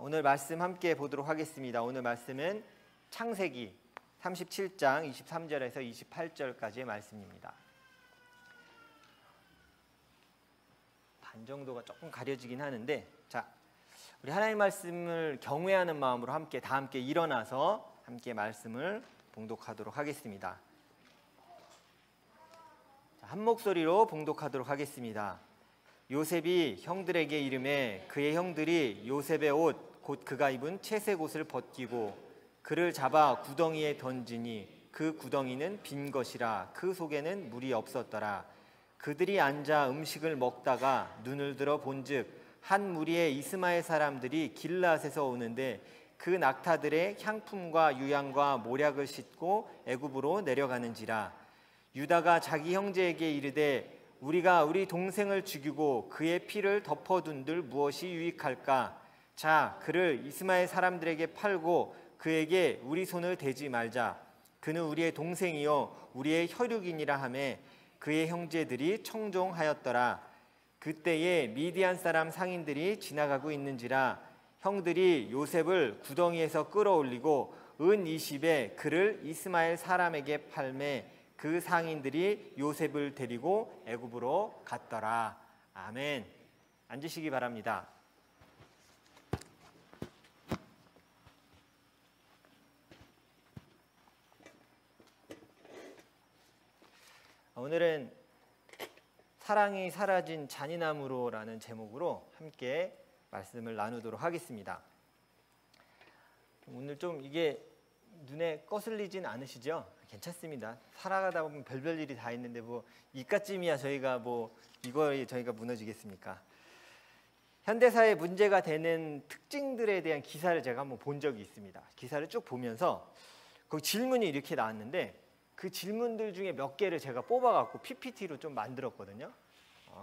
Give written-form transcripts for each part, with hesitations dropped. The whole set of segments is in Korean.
오늘 말씀 함께 보도록 하겠습니다. 오늘 말씀은 창세기 37장 23절에서 28절까지의 말씀입니다. 반 정도가 조금 가려지긴 하는데, 자, 우리 하나님 말씀을 경외하는 마음으로 다 함께 일어나서 함께 말씀을 봉독하도록 하겠습니다. 자, 한 목소리로 봉독하도록 하겠습니다. 요셉이 형들에게 이르매 그의 형들이 요셉의 옷 곧 그가 입은 채색 옷을 벗기고 그를 잡아 구덩이에 던지니 그 구덩이는 빈 것이라 그 속에는 물이 없었더라. 그들이 앉아 음식을 먹다가 눈을 들어 본즉 한 무리의 이스마엘 사람들이 길앗에서 오는데 그 낙타들의 향품과 유향과 모략을 싣고 애굽으로 내려가는지라. 유다가 자기 형제에게 이르되 우리가 우리 동생을 죽이고 그의 피를 덮어둔들 무엇이 유익할까? 자, 그를 이스마엘 사람들에게 팔고 그에게 우리 손을 대지 말자. 그는 우리의 동생이요 우리의 혈육이니라 하매 그의 형제들이 청종하였더라. 그때에 미디안 사람 상인들이 지나가고 있는지라. 형들이 요셉을 구덩이에서 끌어올리고 은 20에 그를 이스마엘 사람에게 팔매 그 상인들이 요셉을 데리고 애굽으로 갔더라. 아멘. 앉으시기 바랍니다. 오늘은 사랑이 사라진 잔인함으로라는 제목으로 함께 말씀을 나누도록 하겠습니다. 오늘 좀 이게 눈에 거슬리진 않으시죠? 괜찮습니다. 살아가다 보면 별별 일이 다 있는데 뭐 이까쯤이야 저희가 이거에 저희가 무너지겠습니까? 현대사의 문제가 되는 특징들에 대한 기사를 제가 한번 본 적이 있습니다. 기사를 쭉 보면서 거기 질문이 이렇게 나왔는데 그 질문들 중에 몇 개를 제가 뽑아갖고 PPT로 좀 만들었거든요.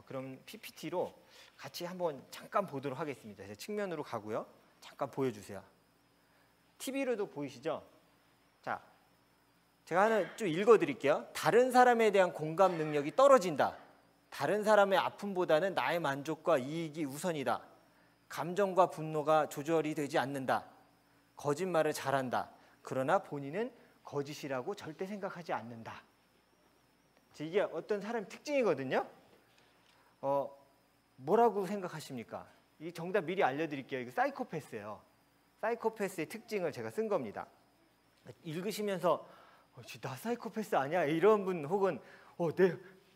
그럼 PPT로 같이 한번 잠깐 보도록 하겠습니다. 제 측면으로 가고요. 잠깐 보여주세요. TV로도 보이시죠? 자, 제가 하나 좀 읽어드릴게요. 다른 사람에 대한 공감 능력이 떨어진다. 다른 사람의 아픔보다는 나의 만족과 이익이 우선이다. 감정과 분노가 조절이 되지 않는다. 거짓말을 잘한다. 그러나 본인은 거짓이라고 절대 생각하지 않는다. 이게 어떤 사람의 특징이거든요. 뭐라고 생각하십니까? 이 정답 미리 알려드릴게요. 이거 사이코패스예요. 사이코패스의 특징을 제가 쓴 겁니다. 읽으시면서 나 사이코패스 아니야? 이런 분 혹은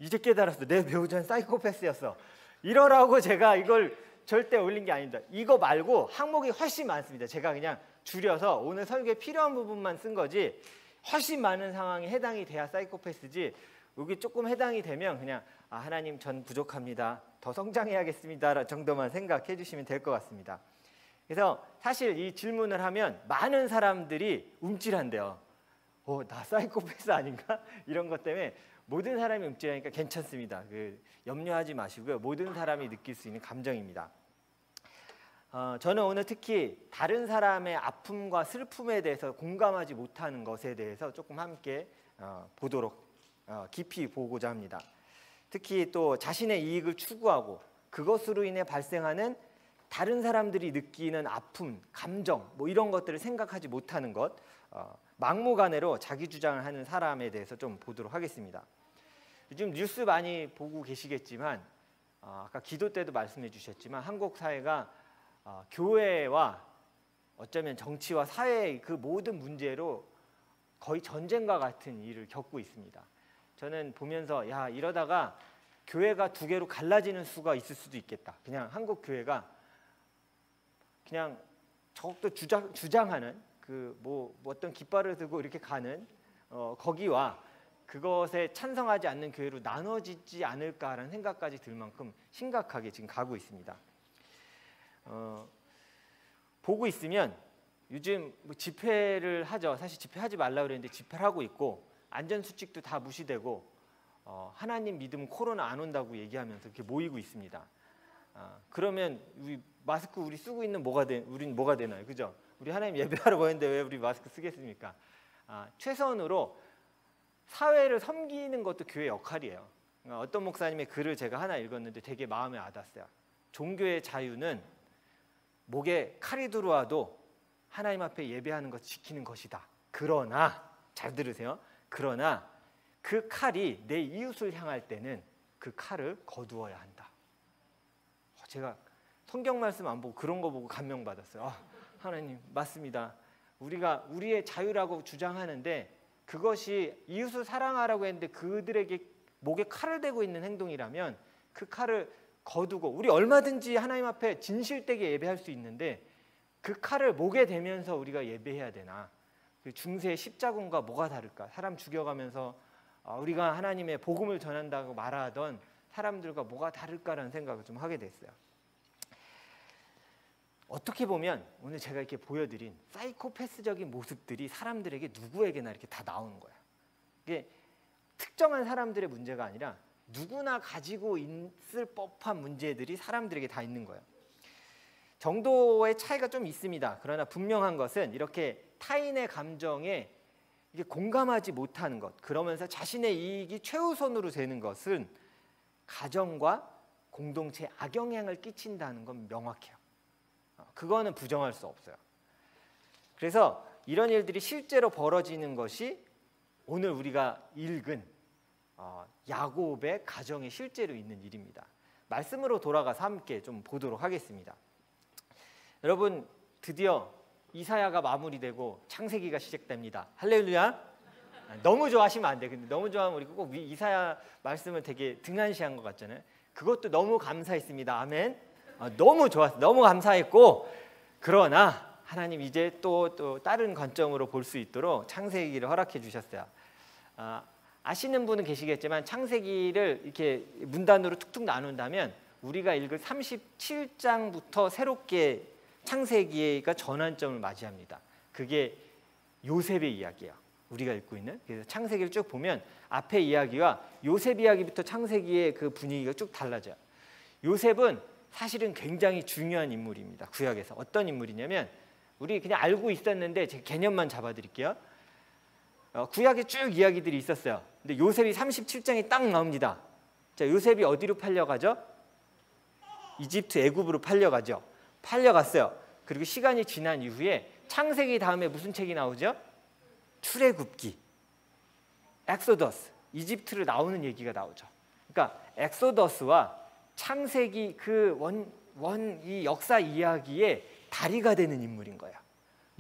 이제 깨달았어. 내 배우자는 사이코패스였어. 이러라고 제가 이걸 절대 올린 게 아닙니다. 이거 말고 항목이 훨씬 많습니다. 제가 그냥 줄여서 오늘 설교에 필요한 부분만 쓴 거지 훨씬 많은 상황에 해당이 돼야 사이코패스지 여기 조금 해당이 되면 그냥 하나님 전 부족합니다. 더 성장해야겠습니다. 정도만 생각해 주시면 될 것 같습니다. 그래서 사실 이 질문을 하면 많은 사람들이 움찔한대요. 나 사이코패스 아닌가? 이런 것 때문에 모든 사람이 움찔하니까 괜찮습니다. 염려하지 마시고요. 모든 사람이 느낄 수 있는 감정입니다. 저는 오늘 특히 다른 사람의 아픔과 슬픔에 대해서 공감하지 못하는 것에 대해서 조금 함께 깊이 보고자 합니다. 특히 또 자신의 이익을 추구하고 그것으로 인해 발생하는 다른 사람들이 느끼는 아픔, 감정 이런 것들을 생각하지 못하는 것, 막무가내로 자기 주장을 하는 사람에 대해서 좀 보도록 하겠습니다. 요즘 뉴스 많이 보고 계시겠지만 아까 기도 때도 말씀해 주셨지만 한국 사회가 교회와 어쩌면 정치와 사회의 그 모든 문제로 거의 전쟁과 같은 일을 겪고 있습니다. 저는 보면서 이러다가 교회가 두 개로 갈라지는 수가 있을 수도 있겠다. 그냥 한국 교회가 그냥 저것도 주장하는 어떤 깃발을 들고 이렇게 가는 거기와 그것에 찬성하지 않는 교회로 나눠지지 않을까라는 생각까지 들 만큼 심각하게 지금 가고 있습니다. 보고 있으면 요즘 집회를 하죠. 사실 집회하지 말라 그랬는데 집회를 하고 있고 안전수칙도 다 무시되고 하나님 믿으면 코로나 안 온다고 얘기하면서 이렇게 모이고 있습니다. 그러면 마스크 우리 쓰고 있는 우린 뭐가 되나요? 그죠? 우리 하나님 예배하러 모였는데 왜 우리 마스크 쓰겠습니까? 최선으로 사회를 섬기는 것도 교회 역할이에요. 어떤 목사님의 글을 제가 하나 읽었는데 되게 마음에 와닿았어요. 종교의 자유는 목에 칼이 들어와도 하나님 앞에 예배하는 것 지키는 것이다. 그러나 잘 들으세요. 그러나 그 칼이 내 이웃을 향할 때는 그 칼을 거두어야 한다. 제가 성경 말씀 안 보고 그런 거 보고 감명받았어요. 하나님 맞습니다. 우리가 우리의 자유라고 주장하는데 그것이 이웃을 사랑하라고 했는데 그들에게 목에 칼을 대고 있는 행동이라면 그 칼을 거두고 우리 얼마든지 하나님 앞에 진실되게 예배할 수 있는데 그 칼을 목에 대면서 우리가 예배해야 되나? 중세의 십자군과 뭐가 다를까? 사람 죽여가면서 우리가 하나님의 복음을 전한다고 말하던 사람들과 뭐가 다를까라는 생각을 좀 하게 됐어요. 어떻게 보면 오늘 제가 이렇게 보여드린 사이코패스적인 모습들이 사람들에게 누구에게나 이렇게 다 나오는 거예요. 이게 특정한 사람들의 문제가 아니라 누구나 가지고 있을 법한 문제들이 사람들에게 다 있는 거예요. 정도의 차이가 좀 있습니다. 그러나 분명한 것은 이렇게 타인의 감정에 이게 공감하지 못하는 것, 그러면서 자신의 이익이 최우선으로 되는 것은 가정과 공동체에 악영향을 끼친다는 건 명확해요. 그거는 부정할 수 없어요. 그래서 이런 일들이 실제로 벌어지는 것이 오늘 우리가 읽은 야곱의 가정에 실제로 있는 일입니다. 말씀으로 돌아가서 함께 좀 보도록 하겠습니다. 여러분 드디어 이사야가 마무리되고 창세기가 시작됩니다. 할렐루야. 너무 좋아하시면 안 돼. 근데 너무 좋아하면 우리 꼭 이사야 말씀을 되게 등한시한 것 같잖아요. 그것도 너무 감사했습니다. 아멘. 너무 좋았어. 너무 감사했고 그러나 하나님 이제 또 다른 관점으로 볼 수 있도록 창세기를 허락해 주셨어요. 아시는 분은 계시겠지만 창세기를 이렇게 문단으로 툭툭 나눈다면 우리가 읽을 37장부터 새롭게 창세기가 전환점을 맞이합니다. 그게 요셉의 이야기예요. 우리가 읽고 있는. 그래서 창세기를 쭉 보면 앞에 이야기와 요셉 이야기부터 창세기의 그 분위기가 쭉 달라져요. 요셉은 사실은 굉장히 중요한 인물입니다. 구약에서. 어떤 인물이냐면 우리 그냥 알고 있었는데 제 개념만 잡아드릴게요. 구약에 쭉 이야기들이 있었어요. 근데 요셉이 37장에 딱 나옵니다. 자, 요셉이 어디로 팔려가죠? 이집트 애굽으로 팔려가죠. 팔려갔어요. 그리고 시간이 지난 이후에 창세기 다음에 무슨 책이 나오죠? 출애굽기, 엑소더스, 이집트로 나오는 얘기가 나오죠. 그러니까 엑소더스와 창세기 그 이 역사 이야기의 다리가 되는 인물인 거예요.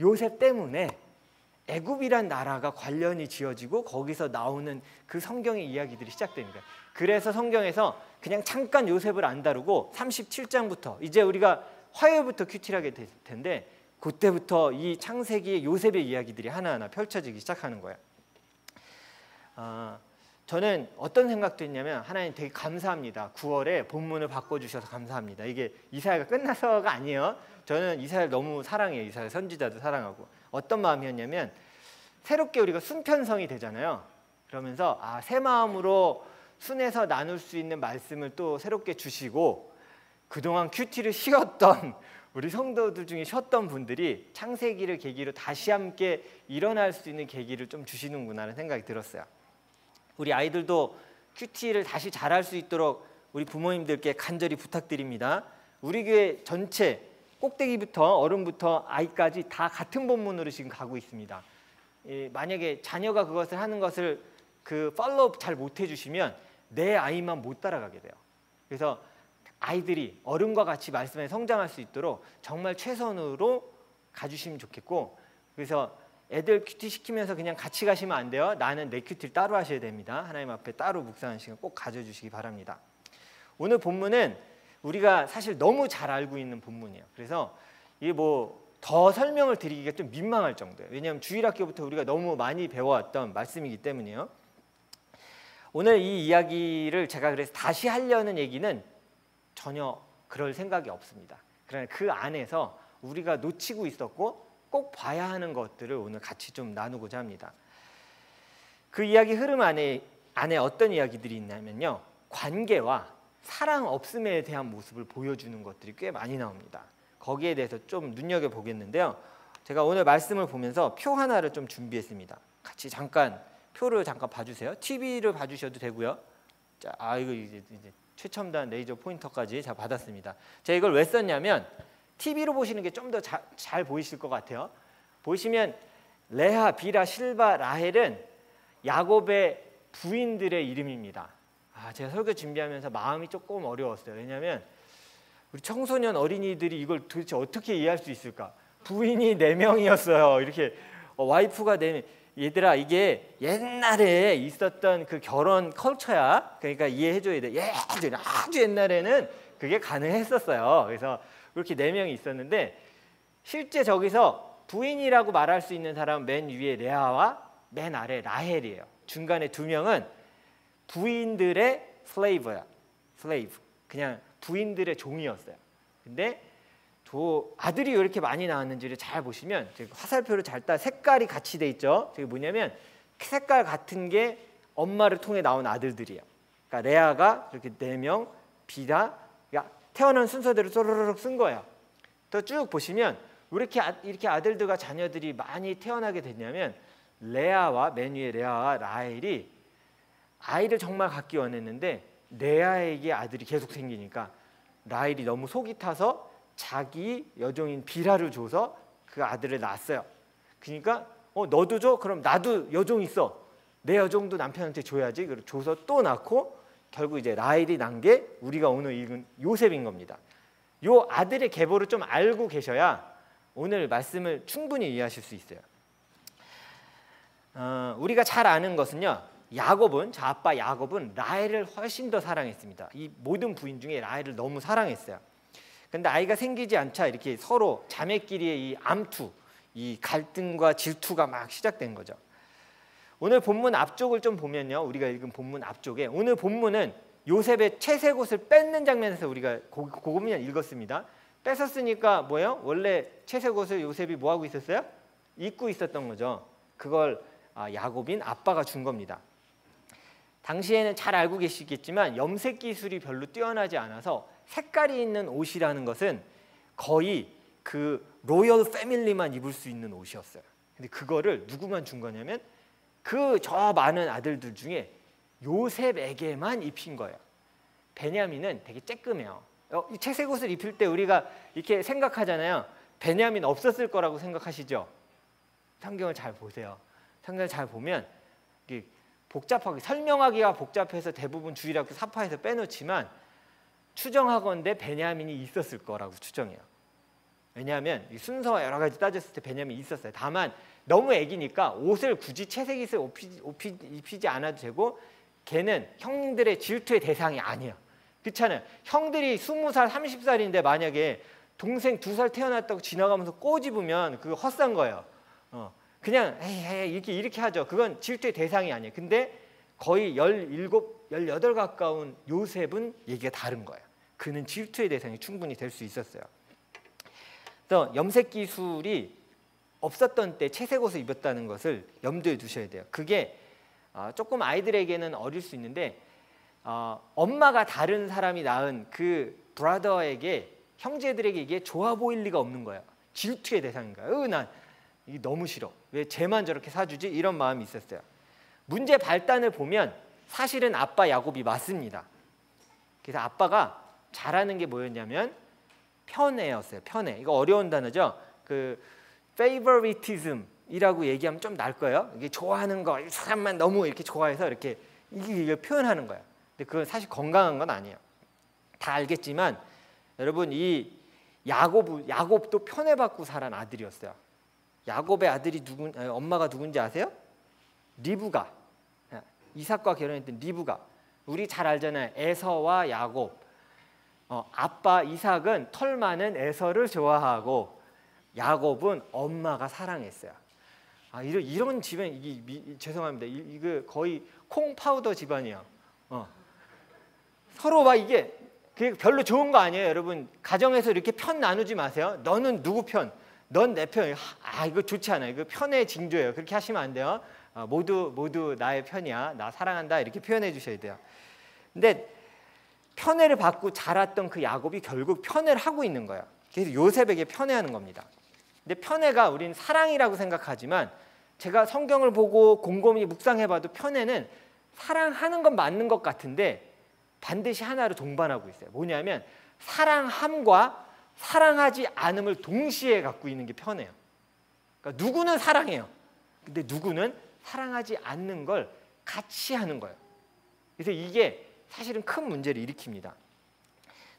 요셉 때문에 애굽이란 나라가 관련이 지어지고 거기서 나오는 그 성경의 이야기들이 시작되는 거예요. 그래서 성경에서 그냥 잠깐 요셉을 안 다루고 37장부터 이제 우리가 화요일부터 큐티하게 될 텐데 그때부터 이 창세기의 요셉의 이야기들이 하나하나 펼쳐지기 시작하는 거예요. 저는 어떤 생각도 했냐면 하나님 되게 감사합니다. 9월에 본문을 바꿔주셔서 감사합니다. 이게 이사야가 끝나서가 아니에요. 저는 이사야를 너무 사랑해요. 이사야 선지자도 사랑하고. 어떤 마음이었냐면 새롭게 우리가 순편성이 되잖아요. 그러면서 새 마음으로 순에서 나눌 수 있는 말씀을 또 새롭게 주시고 그동안 큐티를 쉬었던 우리 성도들 중에 쉬었던 분들이 창세기를 계기로 다시 함께 일어날 수 있는 계기를 좀 주시는구나라는 생각이 들었어요. 우리 아이들도 큐티를 다시 잘할 수 있도록 우리 부모님들께 간절히 부탁드립니다. 우리 교회 전체 꼭대기부터 어른부터 아이까지 다 같은 본문으로 지금 가고 있습니다. 만약에 자녀가 그것을 하는 것을 팔로우 잘 못 해주시면 내 아이만 못 따라가게 돼요. 그래서 아이들이 어른과 같이 말씀에 성장할 수 있도록 정말 최선으로 가주시면 좋겠고 그래서 애들 큐티 시키면서 그냥 같이 가시면 안 돼요. 나는 내 큐티를 따로 하셔야 됩니다. 하나님 앞에 따로 묵상하는 시간 꼭 가져주시기 바랍니다. 오늘 본문은 우리가 사실 너무 잘 알고 있는 본문이에요. 그래서 이게 더 설명을 드리기가 좀 민망할 정도예요. 왜냐하면 주일학교부터 우리가 너무 많이 배워왔던 말씀이기 때문이에요. 오늘 이 이야기를 제가 그래서 다시 하려는 얘기는 전혀 그럴 생각이 없습니다. 그러나 그 안에서 우리가 놓치고 있었고 꼭 봐야 하는 것들을 오늘 같이 좀 나누고자 합니다. 그 이야기 흐름 안에 어떤 이야기들이 있냐면요. 관계와 사랑 없음에 대한 모습을 보여주는 것들이 꽤 많이 나옵니다. 거기에 대해서 좀 눈여겨보겠는데요. 제가 오늘 말씀을 보면서 표 하나를 좀 준비했습니다. 같이 표를 잠깐 봐주세요. TV를 봐주셔도 되고요. 자, 이거 이제 최첨단 레이저 포인터까지 자 받았습니다. 제가 이걸 왜 썼냐면 TV로 보시는 게 좀 더 잘 보이실 것 같아요. 보시면 레아, 빌하, 실바, 라헬은 야곱의 부인들의 이름입니다. 제가 설교 준비하면서 마음이 조금 어려웠어요. 왜냐하면 우리 청소년 어린이들이 이걸 도대체 어떻게 이해할 수 있을까? 부인이 4명이었어요. 이렇게 와이프가 4명. 얘들아, 이게 옛날에 있었던 그 결혼 컬처야. 그러니까 이해해줘야 돼. 예전에, 아주 옛날에는 그게 가능했었어요. 그래서 그렇게 4명이 있었는데 실제 저기서 부인이라고 말할 수 있는 사람은 맨 위에 레아와 맨 아래 라헬이에요. 중간에 2명은 부인들의 슬레이브야. 슬레이브. 그냥 부인들의 종이었어요. 근데 아들이 왜 이렇게 많이 나왔는지를 잘 보시면 화살표를 잘 따 색깔이 같이 돼 있죠. 저게 뭐냐면 색깔 같은 게 엄마를 통해 나온 아들들이에요. 그러니까 레아가 이렇게 4명, 빌하, 그러니까 태어난 순서대로 쪼르륵 쓴 거예요. 또 쭉 보시면 왜 이렇게 아들들과 자녀들이 많이 태어나게 됐냐면 레아와 맨 위에 레아와 라헬이 아이를 정말 갖기 원했는데 레아에게 아들이 계속 생기니까 라헬이 너무 속이 타서 자기 여종인 빌하를 줘서 그 아들을 낳았어요. 그러니까 너도 줘? 그럼 나도 여종 있어. 내 여종도 남편한테 줘야지. 그리고 줘서 또 낳고 결국 이제 라헬이 낳은 게 우리가 오늘 읽은 요셉인 겁니다. 요 아들의 계보를 좀 알고 계셔야 오늘 말씀을 충분히 이해하실 수 있어요. 우리가 잘 아는 것은요. 아빠 야곱은 라헬을 훨씬 더 사랑했습니다. 이 모든 부인 중에 라헬을 너무 사랑했어요. 근데 아이가 생기지 않자 이렇게 서로 자매끼리의 이 암투, 이 갈등과 질투가 막 시작된 거죠. 오늘 본문 앞쪽을 좀 보면요. 우리가 읽은 본문 앞쪽에 오늘 본문은 요셉의 채색옷을 뺏는 장면에서 우리가 그것만 읽었습니다. 뺏었으니까 뭐예요? 원래 채색옷을 요셉이 뭐하고 있었어요? 입고 있었던 거죠. 그걸 야곱인 아빠가 준 겁니다. 당시에는 잘 알고 계시겠지만 염색 기술이 별로 뛰어나지 않아서 색깔이 있는 옷이라는 것은 거의 그 로열 패밀리만 입을 수 있는 옷이었어요. 근데 그거를 누구만 준 거냐면 저 많은 아들들 중에 요셉에게만 입힌 거예요. 베냐민은 되게 쬐끔해요. 이 채색옷을 입힐 때 우리가 이렇게 생각하잖아요. 베냐민 없었을 거라고 생각하시죠? 성경을 잘 보세요. 성경을 잘 보면 복잡하게 설명하기가 복잡해서 대부분 주일학교 사파에서 빼놓지만 추정하건대 베냐민이 있었을 거라고 추정해요. 왜냐하면 순서와 여러 가지 따졌을 때 베냐민이 있었어요. 다만 너무 애기니까 옷을 굳이 채색옷을 입히지 않아도 되고 걔는 형들의 질투의 대상이 아니에요. 그렇잖아요. 형들이 20살, 30살인데 만약에 동생 2살 태어났다고 지나가면서 꼬집으면 그거 헛산 거예요. 그냥 에이, 이렇게 하죠. 그건 질투의 대상이 아니에요. 근데 거의 17, 18 가까운 요셉은 얘기가 다른 거예요. 그는 질투의 대상이 충분히 될 수 있었어요. 그래서 염색 기술이 없었던 때 채색옷을 입었다는 것을 염두에 두셔야 돼요. 그게 조금 아이들에게는 어릴 수 있는데 엄마가 다른 사람이 낳은 그 브라더에게 형제들에게 이게 좋아 보일 리가 없는 거예요. 질투의 대상인가요? 난 이게 너무 싫어. 왜 쟤만 저렇게 사주지? 이런 마음이 있었어요. 문제 발단을 보면 사실은 아빠 야곱이 맞습니다. 그래서 아빠가 잘하는 게 뭐였냐면 편애였어요. 편애. 이거 어려운 단어죠. 그 favoritism이라고 얘기하면 좀 나을 거예요. 이게 좋아하는 거, 이 사람만 너무 이렇게 좋아해서 이렇게 이게 표현하는 거예요. 근데 그건 사실 건강한 건 아니에요. 다 알겠지만 여러분 이 야곱도 편애받고 자란 아들이었어요. 야곱의 아들이 엄마가 누군지 아세요? 리브가. 이삭과 결혼했던 리브가. 우리 잘 알잖아요. 에서와 야곱. 아빠 이삭은 털 많은 에서를 좋아하고 야곱은 엄마가 사랑했어요. 이런 집안 죄송합니다. 이거 거의 콩 파우더 집안이에요. 서로 막 이게 별로 좋은 거 아니에요, 여러분. 가정에서 이렇게 편 나누지 마세요. 너는 누구 편? 넌 내 편. 이거 좋지 않아요. 이거 편의 징조예요. 그렇게 하시면 안 돼요. 모두 나의 편이야. 나 사랑한다. 이렇게 표현해 주셔야 돼요. 근데 편애를 받고 자랐던 그 야곱이 결국 편애를 하고 있는 거예요. 그래서 요셉에게 편애하는 겁니다. 근데 편애가 우리는 사랑이라고 생각하지만 제가 성경을 보고 곰곰이 묵상해봐도 편애는 사랑하는 건 맞는 것 같은데 반드시 하나로 동반하고 있어요. 뭐냐면 사랑함과 사랑하지 않음을 동시에 갖고 있는 게 편해요. 그러니까 누구는 사랑해요. 근데 누구는 사랑하지 않는 걸 같이 하는 거예요. 그래서 이게 사실은 큰 문제를 일으킵니다.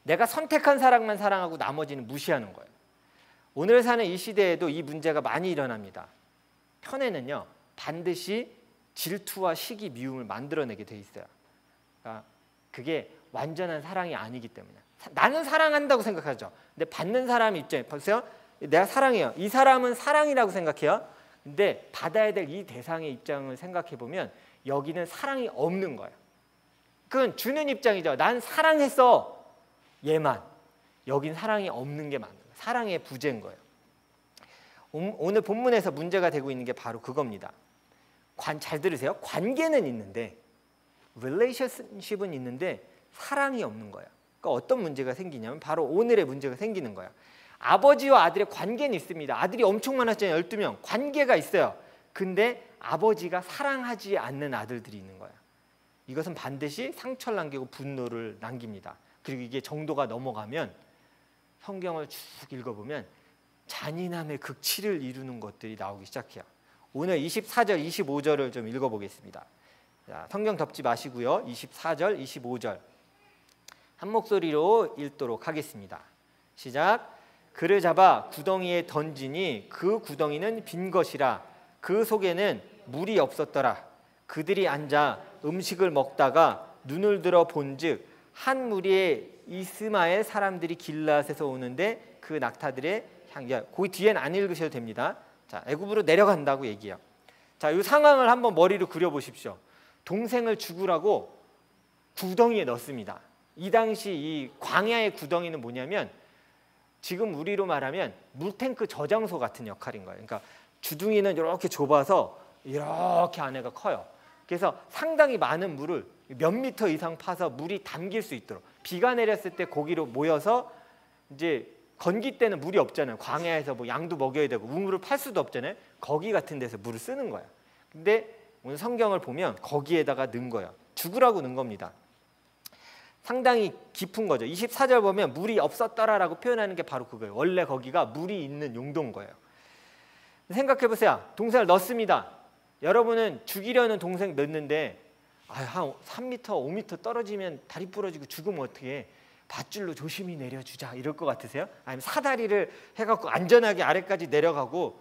내가 선택한 사랑만 사랑하고 나머지는 무시하는 거예요. 오늘 사는 이 시대에도 이 문제가 많이 일어납니다. 편에는요, 반드시 질투와 시기, 미움을 만들어내게 돼 있어요. 그러니까 그게 완전한 사랑이 아니기 때문에. 나는 사랑한다고 생각하죠. 근데 받는 사람 입장에 보세요. 내가 사랑해요. 이 사람은 사랑이라고 생각해요. 근데 받아야 될 이 대상의 입장을 생각해 보면 여기는 사랑이 없는 거예요. 그건 주는 입장이죠. 난 사랑했어. 얘만. 여긴 사랑이 없는 게 맞는 거예요. 사랑의 부재인 거예요. 오늘 본문에서 문제가 되고 있는 게 바로 그겁니다. 잘 들으세요. 관계는 있는데, relationship은 있는데 사랑이 없는 거예요. 그러니까 어떤 문제가 생기냐면 바로 오늘의 문제가 생기는 거예요. 아버지와 아들의 관계는 있습니다. 아들이 엄청 많았잖아요. 12명. 관계가 있어요. 근데 아버지가 사랑하지 않는 아들들이 있는 거예요. 이것은 반드시 상처를 남기고 분노를 남깁니다. 그리고 이게 정도가 넘어가면 성경을 쭉 읽어보면 잔인함의 극치를 이루는 것들이 나오기 시작해요. 오늘 24절, 25절을 좀 읽어보겠습니다. 자, 성경 덮지 마시고요. 24절, 25절 한 목소리로 읽도록 하겠습니다. 시작. 그를 잡아 구덩이에 던지니 그 구덩이는 빈 것이라 그 속에는 물이 없었더라. 그들이 앉아 음식을 먹다가 눈을 들어 본즉 한 무리의 이스마엘 사람들이 길앗에서 오는데 그 낙타들의 향기야. 거기 뒤엔 안 읽으셔도 됩니다. 자, 애굽으로 내려간다고 얘기해요. 자, 이 상황을 한번 머리로 그려보십시오. 동생을 죽으라고 구덩이에 넣습니다. 이 당시 이 광야의 구덩이는 뭐냐면 지금 우리로 말하면 물탱크 저장소 같은 역할인 거예요. 그러니까 주둥이는 이렇게 좁아서 이렇게 안에가 커요. 그래서 상당히 많은 물을 몇 미터 이상 파서 물이 담길 수 있도록, 비가 내렸을 때 거기로 모여서 이제 건기 때는 물이 없잖아요. 광야에서 뭐 양도 먹여야 되고 우물을 팔 수도 없잖아요. 거기 같은 데서 물을 쓰는 거예요. 근데 오늘 성경을 보면 거기에다가 넣은 거예요. 죽으라고 넣은 겁니다. 상당히 깊은 거죠. 24절 보면 물이 없었더라라고 표현하는 게 바로 그거예요. 원래 거기가 물이 있는 용도인 거예요. 생각해 보세요. 동생을 넣습니다. 여러분은 죽이려는 동생 넣는데 한 3m, 5m 떨어지면 다리 부러지고 죽으면 어떻게 해? 밧줄로 조심히 내려주자 이럴 것 같으세요? 아니면 사다리를 해갖고 안전하게 아래까지 내려가고?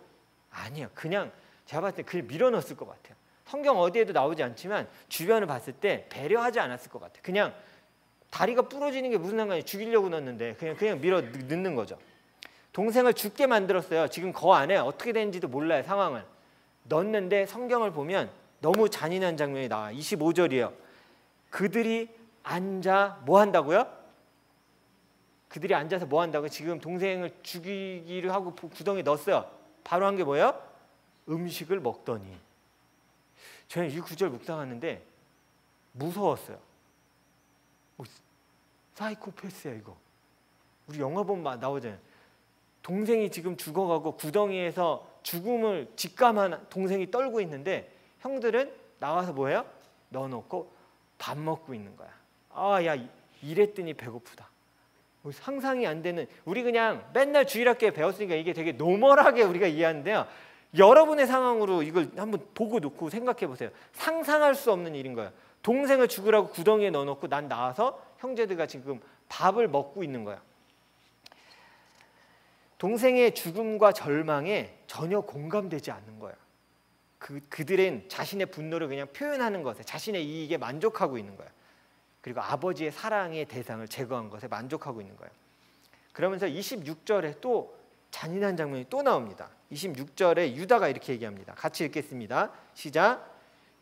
아니요. 그냥 제가 봤을 때 그냥 밀어넣었을 것 같아요. 성경 어디에도 나오지 않지만 주변을 봤을 때 배려하지 않았을 것 같아요. 그냥 다리가 부러지는 게 무슨 상관이에요. 죽이려고 넣었는데 그냥 밀어 넣는 거죠. 동생을 죽게 만들었어요. 지금 거 안에 어떻게 되는지도 몰라요. 상황을. 넣었는데 성경을 보면 너무 잔인한 장면이 나와요. 25절이에요. 그들이 앉아 뭐 한다고요? 그들이 앉아서 뭐 한다고요? 지금 동생을 죽이기를 하고 구덩이에 넣었어요. 바로 한 게 뭐예요? 음식을 먹더니. 저는 이 구절 묵상하는데 무서웠어요. 사이코패스야 이거. 우리 영화 보면 나오잖아요. 동생이 지금 죽어가고 구덩이에서 죽음을 직감한 동생이 떨고 있는데 형들은 나와서 뭐예요? 넣어놓고 밥 먹고 있는 거야. 아, 야, 이랬더니 배고프다. 상상이 안 되는, 우리 그냥 맨날 주일학교에 배웠으니까 이게 되게 노멀하게 우리가 이해하는데요. 여러분의 상황으로 이걸 한번 보고 놓고 생각해 보세요. 상상할 수 없는 일인 거예요. 동생을 죽으라고 구덩이에 넣어놓고 난 나와서 형제들과 지금 밥을 먹고 있는 거야. 동생의 죽음과 절망에 전혀 공감되지 않는 거야. 그들은 자신의 분노를 그냥 표현하는 것에, 자신의 이익에 만족하고 있는 거야. 그리고 아버지의 사랑의 대상을 제거한 것에 만족하고 있는 거예요. 그러면서 26절에 또 잔인한 장면이 또 나옵니다. 26절에 유다가 이렇게 얘기합니다. 같이 읽겠습니다. 시작.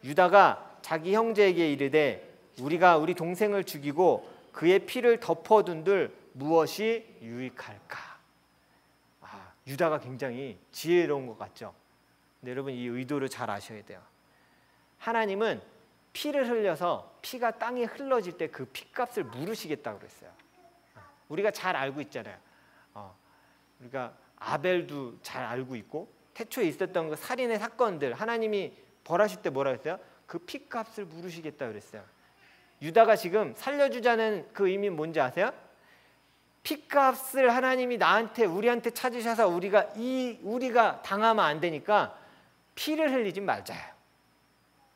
유다가 자기 형제에게 이르되 우리가 우리 동생을 죽이고 그의 피를 덮어둔들 무엇이 유익할까? 유다가 굉장히 지혜로운 것 같죠. 근데 여러분 이 의도를 잘 아셔야 돼요. 하나님은 피를 흘려서 피가 땅에 흘러질 때 그 피값을 물으시겠다고 그랬어요. 우리가 잘 알고 있잖아요. 우리가 아벨도 잘 알고 있고 태초에 있었던 그 살인의 사건들 하나님이 벌하실 때 뭐라 했어요? 그 피값을 물으시겠다고 그랬어요. 유다가 지금 살려주자는 그 의미 뭔지 아세요? 핏값을 하나님이 우리한테 찾으셔서 우리가 당하면 안 되니까 피를 흘리지 말자요.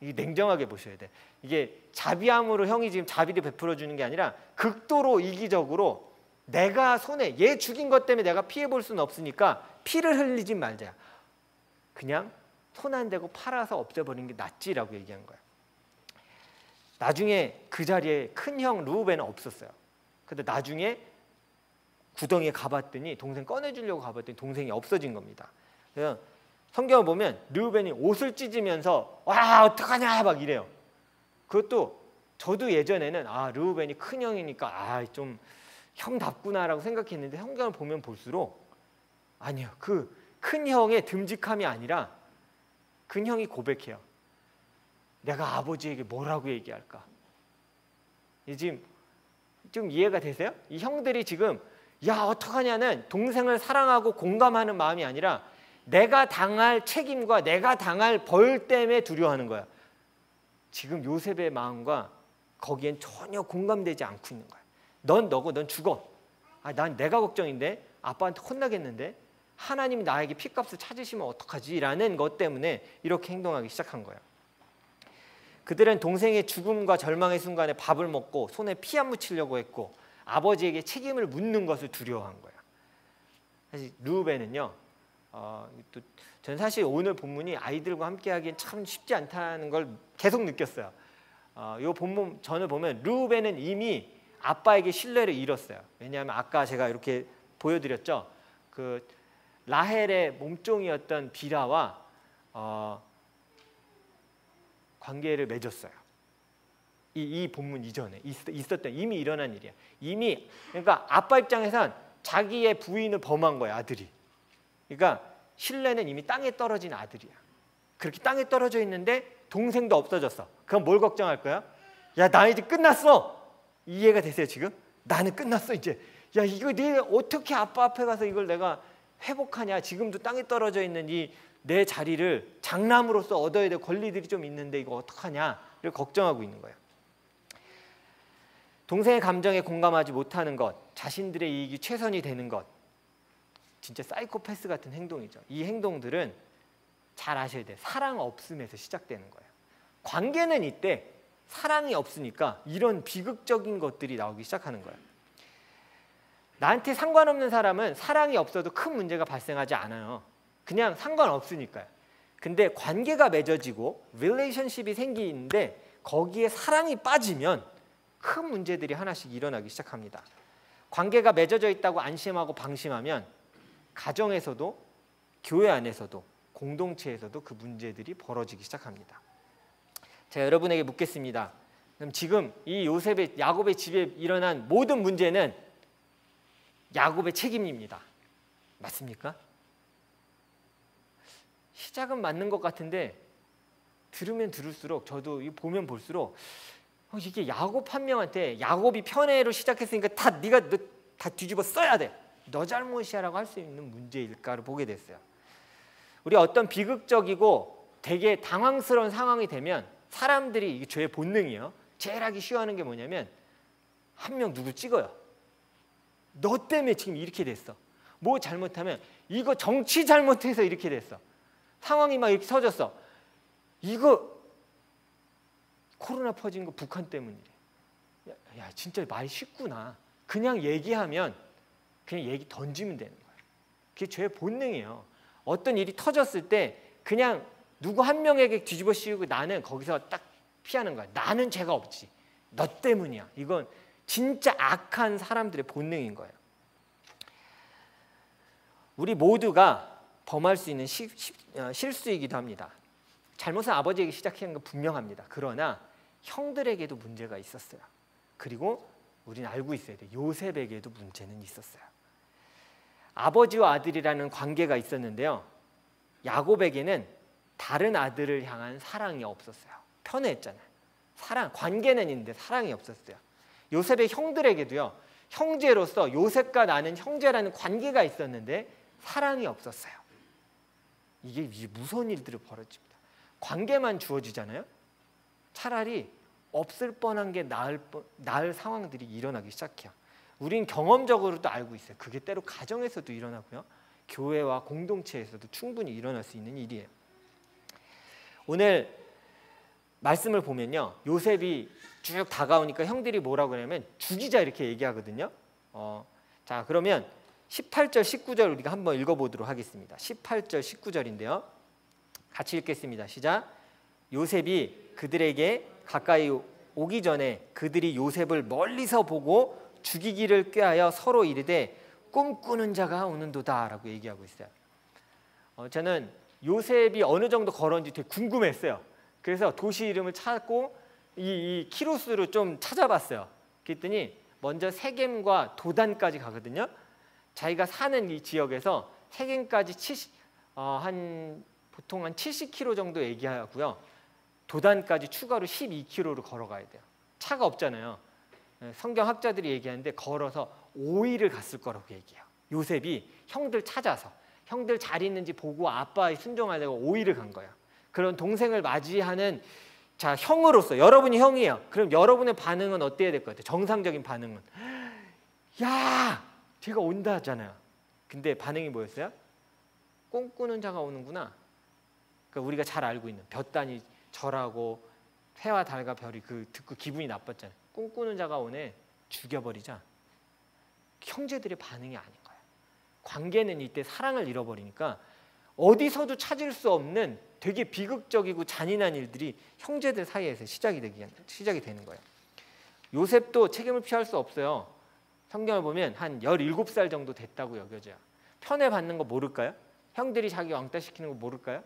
이게 냉정하게 보셔야 돼. 이게 자비함으로 형이 지금 자비를 베풀어 주는 게 아니라 극도로 이기적으로 내가 얘 죽인 것 때문에 내가 피해 볼 수는 없으니까 피를 흘리지 말자. 그냥 손 안 대고 팔아서 없애버리는 게 낫지라고 얘기한 거야. 나중에 그 자리에 큰 형 르우벤은 없었어요. 근데 나중에 구덩이에 가봤더니 동생 꺼내주려고 가봤더니 동생이 없어진 겁니다. 그래서 성경을 보면 르우벤이 옷을 찢으면서 와 어떡하냐 막 이래요. 그것도 저도 예전에는 르우벤이 큰 형이니까 좀 형답구나라고 생각했는데 성경을 보면 볼수록 아니요. 그 큰 형의 듬직함이 아니라 큰 형이 고백해요. 내가 아버지에게 뭐라고 얘기할까? 지금 좀 이해가 되세요? 이 형들이 지금 야 어떡하냐는 동생을 사랑하고 공감하는 마음이 아니라 내가 당할 책임과 내가 당할 벌 때문에 두려워하는 거야. 지금 요셉의 마음과 거기엔 전혀 공감되지 않고 있는 거야. 넌 너고 넌 죽어. 난 내가 걱정인데 아빠한테 혼나겠는데 하나님이 나에게 핏값을 찾으시면 어떡하지? 라는 것 때문에 이렇게 행동하기 시작한 거예요. 그들은 동생의 죽음과 절망의 순간에 밥을 먹고 손에 피 안 묻히려고 했고 아버지에게 책임을 묻는 것을 두려워한 거예요. 사실 르우벤은요. 전 사실 오늘 본문이 아이들과 함께 하기엔 참 쉽지 않다는 걸 계속 느꼈어요. 이 본문 전을 보면 르우벤은 이미 아빠에게 신뢰를 잃었어요. 왜냐하면 아까 제가 이렇게 보여드렸죠. 그 라헬의 몸종이었던 비라와 관계를 맺었어요. 이 본문 이전에 있었던 이미 일어난 일이야. 이미 그러니까 아빠 입장에선 자기의 부인을 범한 거야 아들이. 그러니까 신뢰는 이미 땅에 떨어진 아들이야. 그렇게 땅에 떨어져 있는데 동생도 없어졌어. 그럼 뭘 걱정할 거야? 야, 나 이제 끝났어. 이해가 되세요 지금? 나는 끝났어 이제. 야, 이거 내가 어떻게 아빠 앞에 가서 이걸 내가 회복하냐? 지금도 땅에 떨어져 있는 이 내 자리를 장남으로서 얻어야 될 권리들이 좀 있는데 이거 어떡하냐?를 걱정하고 있는 거예요. 동생의 감정에 공감하지 못하는 것, 자신들의 이익이 최선이 되는 것, 진짜 사이코패스 같은 행동이죠. 이 행동들은 잘 아셔야 돼요. 사랑 없음에서 시작되는 거예요. 관계는 있대. 사랑이 없으니까 이런 비극적인 것들이 나오기 시작하는 거예요. 나한테 상관없는 사람은 사랑이 없어도 큰 문제가 발생하지 않아요. 그냥 상관없으니까요. 근데 관계가 맺어지고 릴레이션십이 생기는데 거기에 사랑이 빠지면 큰 문제들이 하나씩 일어나기 시작합니다. 관계가 맺어져 있다고 안심하고 방심하면 가정에서도 교회 안에서도 공동체에서도 그 문제들이 벌어지기 시작합니다. 제가 여러분에게 묻겠습니다. 그럼 지금 이 야곱의 집에 일어난 모든 문제는 야곱의 책임입니다. 맞습니까? 시작은 맞는 것 같은데 들으면 들을수록 저도 보면 볼수록 이게 야곱 한 명한테 야곱이 편애로 시작했으니까 네가 다 뒤집어 써야 돼. 너 잘못이야라고 할 수 있는 문제일까를 보게 됐어요. 우리 어떤 비극적이고 되게 당황스러운 상황이 되면 사람들이 이게 죄의 본능이에요. 제일 하기 쉬워하는 게 뭐냐면 한 명 누구 찍어요. 너 때문에 지금 이렇게 됐어. 뭐 잘못하면 이거 정치 잘못해서 이렇게 됐어. 상황이 막 이렇게 터졌어. 이거 코로나 퍼진 거 북한 때문이래. 야 진짜 말이 쉽구나. 그냥 얘기하면 그냥 얘기 던지면 되는 거예요. 그게 죄의 본능이에요. 어떤 일이 터졌을 때 그냥 누구 한 명에게 뒤집어 씌우고 나는 거기서 딱 피하는 거야. 나는 죄가 없지. 너 때문이야. 이건 진짜 악한 사람들의 본능인 거예요. 우리 모두가 범할 수 있는 실수이기도 합니다. 잘못은 아버지에게 시작한 건 분명합니다. 그러나 형들에게도 문제가 있었어요. 그리고 우리는 알고 있어야 돼요. 요셉에게도 문제는 있었어요. 아버지와 아들이라는 관계가 있었는데요. 야곱에게는 다른 아들을 향한 사랑이 없었어요. 편애했잖아요. 관계는 있는데 사랑이 없었어요. 요셉의 형들에게도요. 형제로서 요셉과 나는 형제라는 관계가 있었는데 사랑이 없었어요. 이게 무서운 일들이 벌어집니다. 관계만 주어지잖아요. 차라리 없을 뻔한 게 나을 상황들이 일어나기 시작해요. 우린 경험적으로도 알고 있어요. 그게 때로 가정에서도 일어나고요. 교회와 공동체에서도 충분히 일어날 수 있는 일이에요. 오늘 말씀을 보면요. 요셉이 쭉 다가오니까 형들이 뭐라고 그러냐면 죽이자 이렇게 얘기하거든요. 자, 그러면 18절 19절 우리가 한번 읽어보도록 하겠습니다. 18절 19절인데요. 같이 읽겠습니다. 시작. 요셉이 그들에게 가까이 오기 전에 그들이 요셉을 멀리서 보고 죽이기를 꾀하여 서로 이르되 꿈꾸는 자가 오는도다 라고 얘기하고 있어요. 저는 요셉이 어느 정도 걸었는지 되게 궁금했어요. 그래서 도시 이름을 찾고 이 키로수를 좀 찾아봤어요. 그랬더니 먼저 세겜과 도단까지 가거든요. 자기가 사는 이 지역에서 세겜까지 보통 한 70km 정도 얘기하고요. 도단까지 추가로 12km를 걸어가야 돼요. 차가 없잖아요. 성경학자들이 얘기하는데 걸어서 5일을 갔을 거라고 얘기해요. 요셉이 형들 찾아서 형들 잘 있는지 보고 아빠에 순종하려고 5일을 간 거예요. 그런 동생을 맞이하는 자 형으로서 여러분이 형이에요. 그럼 여러분의 반응은 어때야 될 것 같아요? 정상적인 반응은 야 제가 온다 하잖아요. 근데 반응이 뭐였어요? 꿈꾸는 자가 오는구나. 그러니까 우리가 잘 알고 있는 볕단이 절하고 해와 달과 별이 그 듣고 기분이 나빴잖아요. 꿈꾸는 자가 오네. 죽여버리자. 형제들의 반응이 아닌 거예요. 관계는 이때 사랑을 잃어버리니까 어디서도 찾을 수 없는 되게 비극적이고 잔인한 일들이 형제들 사이에서 시작이 되는 거예요. 요셉도 책임을 피할 수 없어요. 성경을 보면 한 17살 정도 됐다고 여겨져요. 편애받는 거 모를까요? 형들이 자기 왕따시키는 거 모를까요?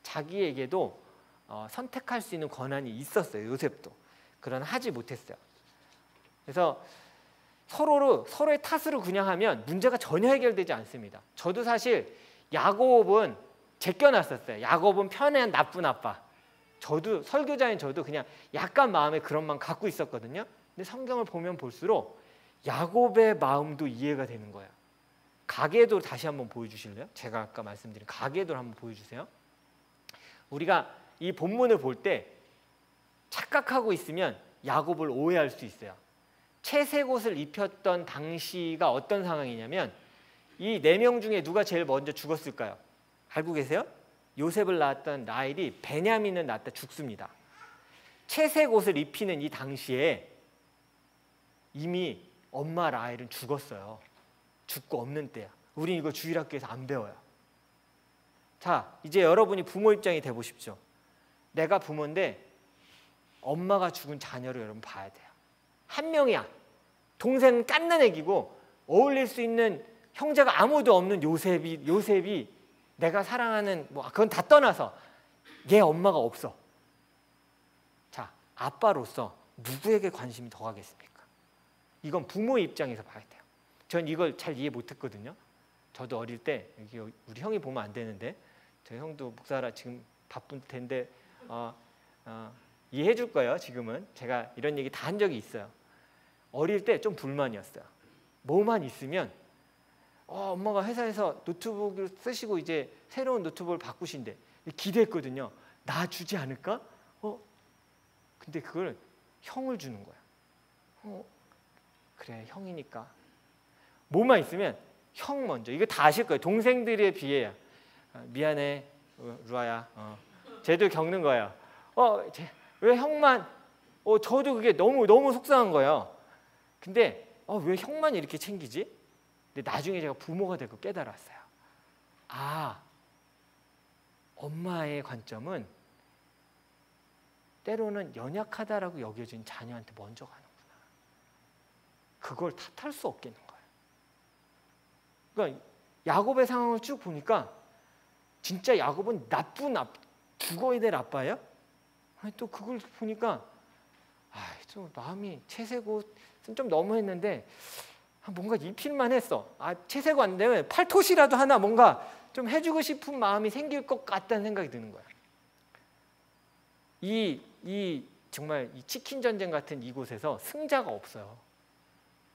자기에게도 선택할 수 있는 권한이 있었어요. 요셉도. 그러나 하지 못했어요. 그래서 서로의 탓으로 그냥 하면 문제가 전혀 해결되지 않습니다. 저도 사실 야곱은 제껴놨었어요. 야곱은 편애한 나쁜 아빠. 저도 설교자인 저도 그냥 약간 마음에 그런 마음 갖고 있었거든요. 근데 성경을 보면 볼수록 야곱의 마음도 이해가 되는 거예요. 가계도 다시 한번 보여주실래요? 제가 아까 말씀드린 가계도 한번 보여주세요. 우리가 이 본문을 볼 때 착각하고 있으면 야곱을 오해할 수 있어요. 채색 옷을 입혔던 당시가 어떤 상황이냐면 이 4명 중에 누가 제일 먼저 죽었을까요? 알고 계세요? 요셉을 낳았던 라헬이 베냐민을 낳다 죽습니다. 채색 옷을 입히는 이 당시에 이미 엄마 라헬은 죽었어요. 죽고 없는 때야. 우린 이거 주일학교에서 안 배워요. 자, 이제 여러분이 부모 입장이 돼 보십시오. 내가 부모인데 엄마가 죽은 자녀를 여러분 봐야 돼요. 한 명이야. 동생은 깐난 애기고 어울릴 수 있는 형제가 아무도 없는 요셉이 내가 사랑하는 그건 다 떠나서 얘 엄마가 없어. 자, 아빠로서 누구에게 관심이 더 가겠습니까? 이건 부모의 입장에서 봐야 돼요. 전 이걸 잘 이해 못했거든요. 저도 어릴 때 우리 형이 보면 안 되는데 저희 형도 목사라 지금 바쁜 텐데 이해해 줄 거예요. 지금은 제가 이런 얘기 다 한 적이 있어요. 어릴 때 좀 불만이었어요. 뭐만 있으면 엄마가 회사에서 노트북을 쓰시고 이제 새로운 노트북을 바꾸신대. 기대했거든요. 나 주지 않을까? 근데 그걸 형을 주는 거야. 그래 형이니까. 뭐만 있으면 형 먼저. 이거 다 아실 거예요. 동생들에 비해요. 미안해 루아야. 쟤도 겪는 거예요. 왜 형만? 저도 그게 너무 속상한 거예요. 근데 왜 형만 이렇게 챙기지? 근데 나중에 제가 부모가 되고 깨달았어요. 엄마의 관점은 때로는 연약하다라고 여겨진 자녀한테 먼저 가는구나. 그걸 탓할 수 없겠는 거예요. 그러니까 야곱의 상황을 쭉 보니까 진짜 야곱은 죽어야 될 아빠예요? 또 그걸 보니까 좀 마음이 채색 옷은 좀 너무했는데 뭔가 입힐만 했어. 채색 옷 안 되면 팔토시라도 하나 뭔가 좀 해주고 싶은 마음이 생길 것 같다는 생각이 드는 거야. 정말 이 치킨 전쟁 같은 이곳에서 승자가 없어요.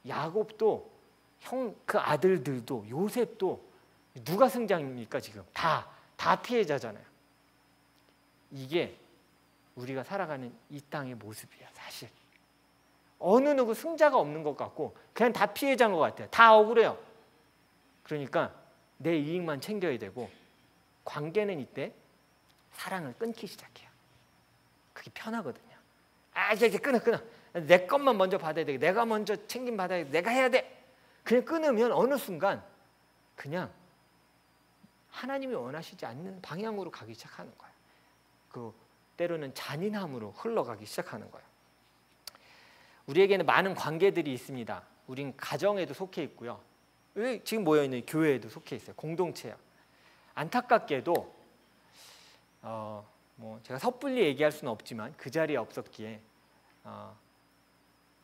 야곱도 그 아들들도 요셉도 누가 승자입니까 지금? 다 피해자잖아요. 이게 우리가 살아가는 이 땅의 모습이야 사실. 어느 누구 승자가 없는 것 같고 그냥 다 피해자인 것 같아요. 다 억울해요. 그러니까 내 이익만 챙겨야 되고 관계는 이때 사랑을 끊기 시작해요. 그게 편하거든요. 이제 끊어. 내 것만 먼저 받아야 돼. 내가 먼저 챙김 받아야 돼. 내가 해야 돼. 그냥 끊으면 어느 순간 그냥 하나님이 원하시지 않는 방향으로 가기 시작하는 거예요. 그 때로는 잔인함으로 흘러가기 시작하는 거예요. 우리에게는 많은 관계들이 있습니다. 우린 가정에도 속해 있고요. 지금 모여있는 교회에도 속해 있어요. 공동체야. 안타깝게도 제가 섣불리 얘기할 수는 없지만 그 자리에 없었기에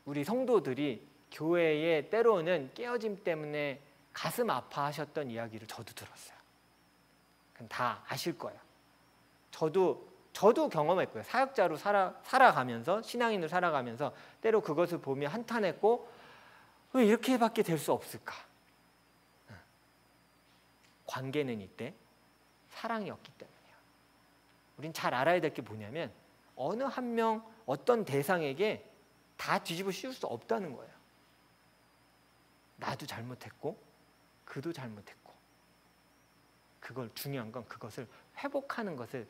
우리 성도들이 교회에 때로는 깨어짐 때문에 가슴 아파하셨던 이야기를 저도 들었어요. 다 아실 거예요. 저도 경험했고요. 사역자로 살아가면서 신앙인으로 살아가면서 때로 그것을 보며 한탄했고 왜 이렇게밖에 될 수 없을까? 관계는 이때 사랑이었기 때문이에요. 우린 잘 알아야 될 게 뭐냐면 어느 한 명 어떤 대상에게 다 뒤집어 씌울 수 없다는 거예요. 나도 잘못했고 그도 잘못했고 그걸 중요한 건 그것을 회복하는 것을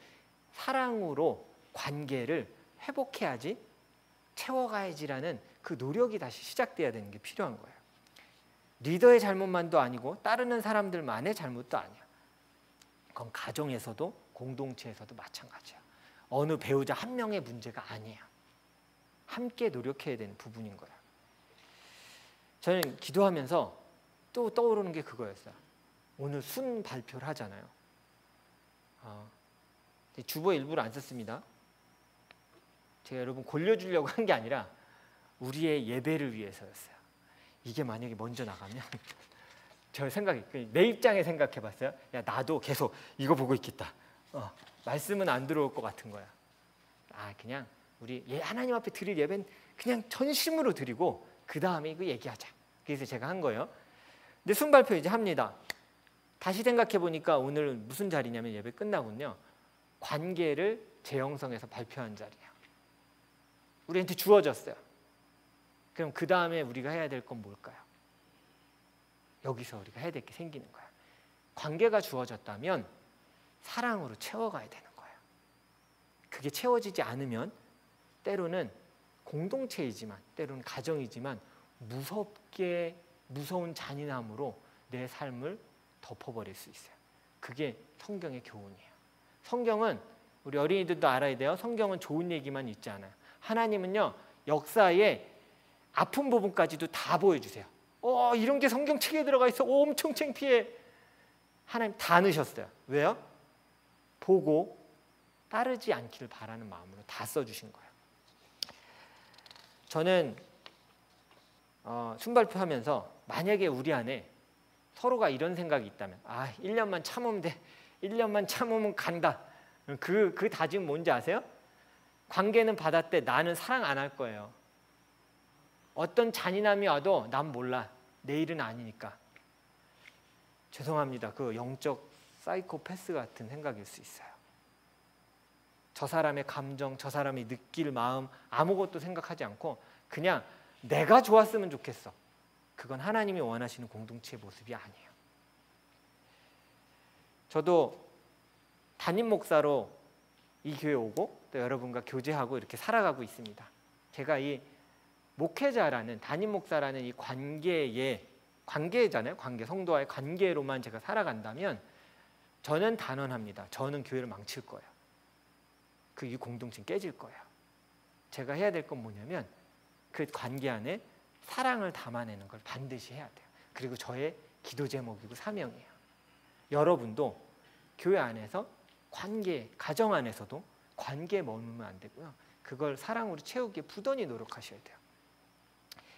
사랑으로 관계를 회복해야지 채워가야지라는 그 노력이 다시 시작돼야 되는 게 필요한 거예요. 리더의 잘못만도 아니고 따르는 사람들만의 잘못도 아니야. 그건 가정에서도 공동체에서도 마찬가지야. 어느 배우자 한 명의 문제가 아니야. 함께 노력해야 되는 부분인 거야. 저는 기도하면서 또 떠오르는 게 그거였어요. 오늘 순 발표를 하잖아요. 주보에 일부러 안 썼습니다. 제가 여러분 골려주려고 한 게 아니라 우리의 예배를 위해서였어요. 이게 만약에 먼저 나가면 저 생각이 내 입장에 생각해봤어요. 야 나도 계속 이거 보고 있겠다. 말씀은 안 들어올 것 같은 거야. 그냥 우리 하나님 앞에 드릴 예배는 그냥 전심으로 드리고 그 다음에 이거 얘기하자. 그래서 제가 한 거예요. 근데 순발표 이제 합니다. 다시 생각해 보니까 오늘 무슨 자리냐면 예배 끝나군요. 관계를 재형성해서 발표한 자리예요. 우리한테 주어졌어요. 그럼 그 다음에 우리가 해야 될 건 뭘까요? 여기서 우리가 해야 될 게 생기는 거예요. 관계가 주어졌다면 사랑으로 채워가야 되는 거예요. 그게 채워지지 않으면 때로는 공동체이지만 때로는 가정이지만 무서운 잔인함으로 내 삶을 덮어버릴 수 있어요. 그게 성경의 교훈이에요. 성경은 우리 어린이들도 알아야 돼요. 성경은 좋은 얘기만 있지 않아요. 하나님은요 역사의 아픈 부분까지도 다 보여주세요. 이런 게 성경책에 들어가 있어. 엄청 창피해. 하나님 다 넣으셨어요. 왜요? 보고 따르지 않기를 바라는 마음으로 다 써주신 거예요. 저는 순발표하면서 만약에 우리 안에 서로가 이런 생각이 있다면 1년만 참으면 돼. 1년만 참으면 간다. 그 다짐 뭔지 아세요? 관계는 받았대. 나는 사랑 안 할 거예요. 어떤 잔인함이 와도 난 몰라. 내일은 아니니까. 죄송합니다. 그 영적 사이코패스 같은 생각일 수 있어요. 저 사람의 감정, 저 사람이 느낄 마음 아무것도 생각하지 않고 그냥 내가 좋았으면 좋겠어. 그건 하나님이 원하시는 공동체의 모습이 아니에요. 저도 담임 목사로 이 교회에 오고 또 여러분과 교제하고 이렇게 살아가고 있습니다. 제가 이 목회자라는 담임 목사라는 이 관계잖아요. 관계, 성도와의 관계로만 제가 살아간다면 저는 단언합니다. 저는 교회를 망칠 거예요. 이 공동체는 깨질 거예요. 제가 해야 될 건 뭐냐면 그 관계 안에 사랑을 담아내는 걸 반드시 해야 돼요. 그리고 저의 기도 제목이고 사명이에요. 여러분도 교회 안에서 관계, 가정 안에서도 관계에 머물면 안 되고요. 그걸 사랑으로 채우기에 부단히 노력하셔야 돼요.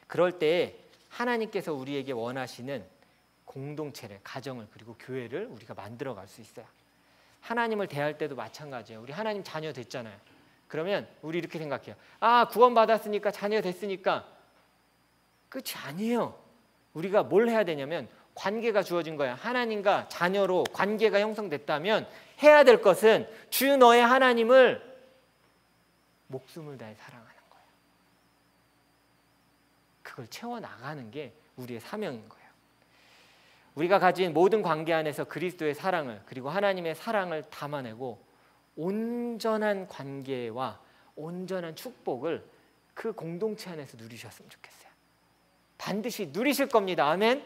그럴 때 하나님께서 우리에게 원하시는 공동체를, 가정을 그리고 교회를 우리가 만들어갈 수 있어요. 하나님을 대할 때도 마찬가지예요. 우리 하나님 자녀 됐잖아요. 그러면 우리 이렇게 생각해요. 구원받았으니까 자녀 됐으니까 끝이 아니에요. 우리가 뭘 해야 되냐면 관계가 주어진 거야. 하나님과 자녀로 관계가 형성됐다면 해야 될 것은 주 너의 하나님을 목숨을 다해 사랑하는 거예요. 그걸 채워나가는 게 우리의 사명인 거예요. 우리가 가진 모든 관계 안에서 그리스도의 사랑을 그리고 하나님의 사랑을 담아내고 온전한 관계와 온전한 축복을 그 공동체 안에서 누리셨으면 좋겠어요. 반드시 누리실 겁니다. 아멘.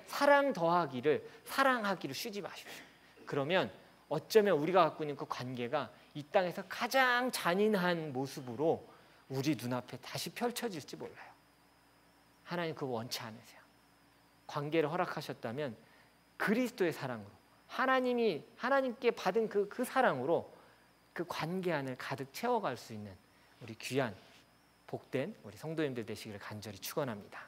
사랑 더하기를 사랑하기를 쉬지 마십시오. 그러면 어쩌면 우리가 갖고 있는 그 관계가 이 땅에서 가장 잔인한 모습으로 우리 눈앞에 다시 펼쳐질지 몰라요. 하나님 그거 원치 않으세요. 관계를 허락하셨다면 그리스도의 사랑으로 하나님께 받은 그 사랑으로 그 관계 안을 가득 채워갈 수 있는 우리 귀한 복된 우리 성도님들 되시기를 간절히 축원합니다.